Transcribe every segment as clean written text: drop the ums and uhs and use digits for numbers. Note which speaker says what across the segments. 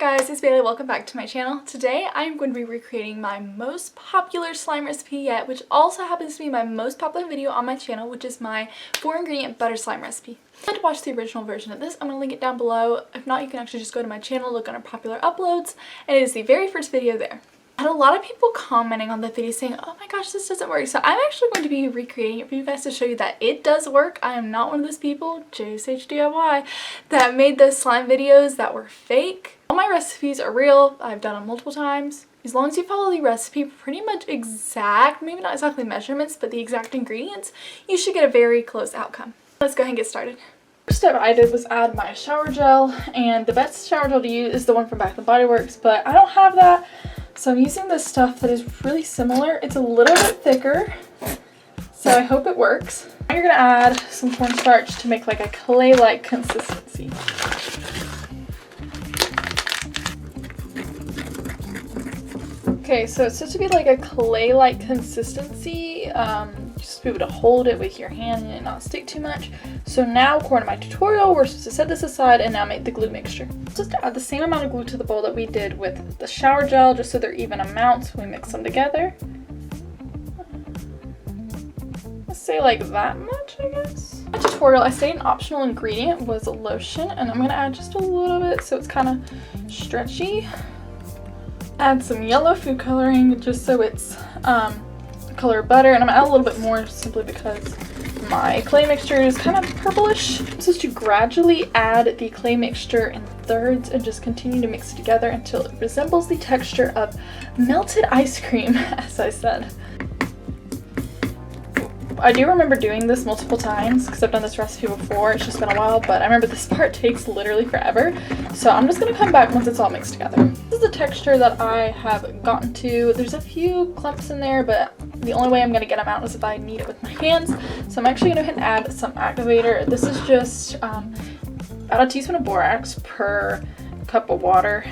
Speaker 1: guys, it's Bailey. Welcome back to my channel. Today I'm going to be recreating my most popular slime recipe yet, which also happens to be my most popular video on my channel, which is my 4-ingredient butter slime recipe. If you'd like to watch the original version of this, I'm going to link it down below. If not, you can actually just go to my channel, look under popular uploads, and it is the very first video there. I had a lot of people commenting on the video saying, oh my gosh, this doesn't work. So I'm actually going to be recreating it for you guys to show you that it does work. I am not one of those people, JSHDIY, that made those slime videos that were fake. All my recipes are real. I've done them multiple times. As long as you follow the recipe pretty much exact, maybe not exactly measurements, but the exact ingredients, you should get a very close outcome. Let's go ahead and get started. First step I did was add my shower gel, and the best shower gel to use is the one from Bath & Body Works, but I don't have that. So I'm using this stuff that is really similar. It's a little bit thicker, so I hope it works. Now you're going to add some cornstarch to make like a clay-like consistency. Okay, so it's supposed to be like a clay-like consistency. Just be able to hold it with your hand and it not stick too much. So now, according to my tutorial, we're supposed to set this aside and now make the glue mixture. Just add the same amount of glue to the bowl that we did with the shower gel, just so they're even amounts when we mix them together. Let's say like that much, I guess. In my tutorial, I say an optional ingredient was lotion, and I'm gonna add just a little bit so it's kind of stretchy. Add some yellow food coloring just so it's the color of butter, and I'm gonna add a little bit more simply because my clay mixture is kind of purplish. I'm supposed to gradually add the clay mixture in thirds and just continue to mix it together until it resembles the texture of melted ice cream, as I said. I do remember doing this multiple times because I've done this recipe before. It's just been a while, but I remember this part takes literally forever. So I'm just going to come back once it's all mixed together. This is the texture that I have gotten to. There's a few clumps in there, but the only way I'm going to get them out is if I knead it with my hands. So I'm actually going to go ahead and add some activator. This is just about a teaspoon of borax per cup of water.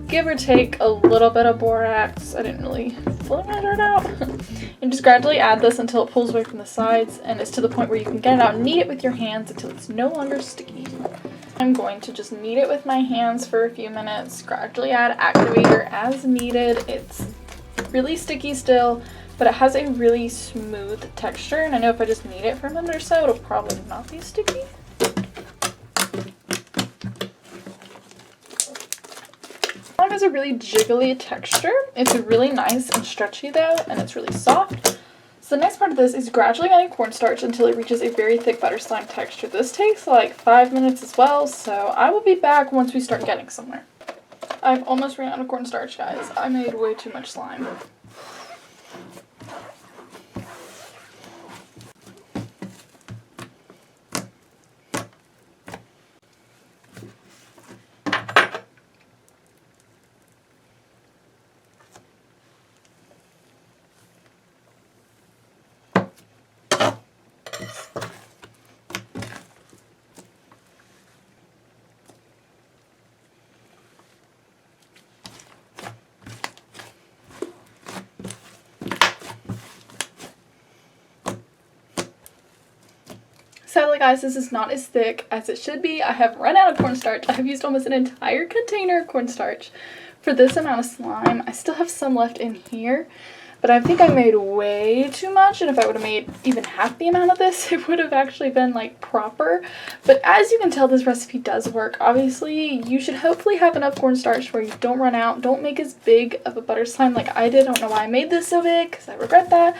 Speaker 1: Give or take a little bit of borax. I didn't really fully measure it out. And just gradually add this until it pulls away from the sides and it's to the point where you can get it out and knead it with your hands until it's no longer sticky. I'm going to just knead it with my hands for a few minutes, gradually add activator as needed. It's really sticky still, but it has a really smooth texture, and I know if I just knead it for a minute or so, it'll probably not be sticky. Slime has a really jiggly texture. It's really nice and stretchy though, and it's really soft. So the next part of this is gradually adding cornstarch until it reaches a very thick butter slime texture. This takes like 5 minutes as well, so I will be back once we start getting somewhere. I've almost ran out of cornstarch, guys. I made way too much slime. Sadly guys, this is not as thick as it should be. I have run out of cornstarch. I have used almost an entire container of cornstarch for this amount of slime. I still have some left in here, but I think I made way too much, and if I would have made even half the amount of this, it would have actually been like proper. But as you can tell, this recipe does work. Obviously, you should hopefully have enough cornstarch where you don't run out. Don't make as big of a butter slime like I did. I don't know why I made this so big, because I regret that.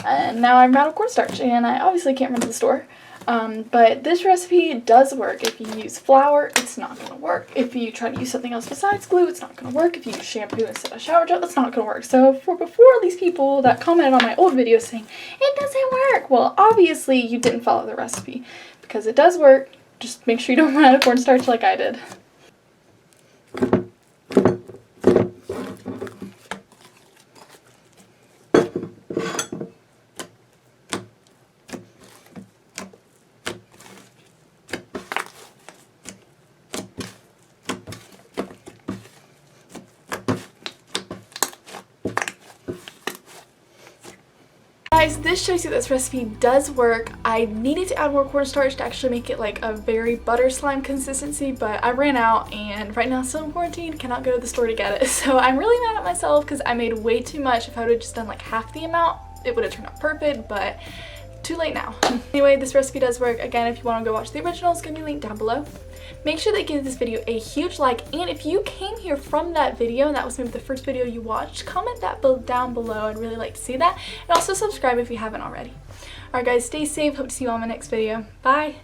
Speaker 1: And now I'm out of cornstarch, and I obviously can't run to the store. But this recipe does work. If you use flour, it's not going to work. If you try to use something else besides glue, it's not going to work. If you use shampoo instead of shower gel, that's not going to work. So before these people that commented on my old video saying, it doesn't work, well, obviously you didn't follow the recipe, because it does work. Just make sure you don't run out of cornstarch like I did. guys, this shows you that this recipe does work. I needed to add more cornstarch to actually make it like a very butter slime consistency, but I ran out and right now still in quarantine, cannot go to the store to get it. So I'm really mad at myself because I made way too much. If I would have just done like half the amount, it would have turned out perfect, but too late now. Anyway, this recipe does work. Again, if you want to go watch the original, it's going to be linked down below. Make sure that you give this video a huge like, and if you came here from that video and that was maybe the first video you watched, comment that down below. I'd really like to see that. And also subscribe if you haven't already. Alright guys, stay safe. Hope to see you all in my next video. Bye!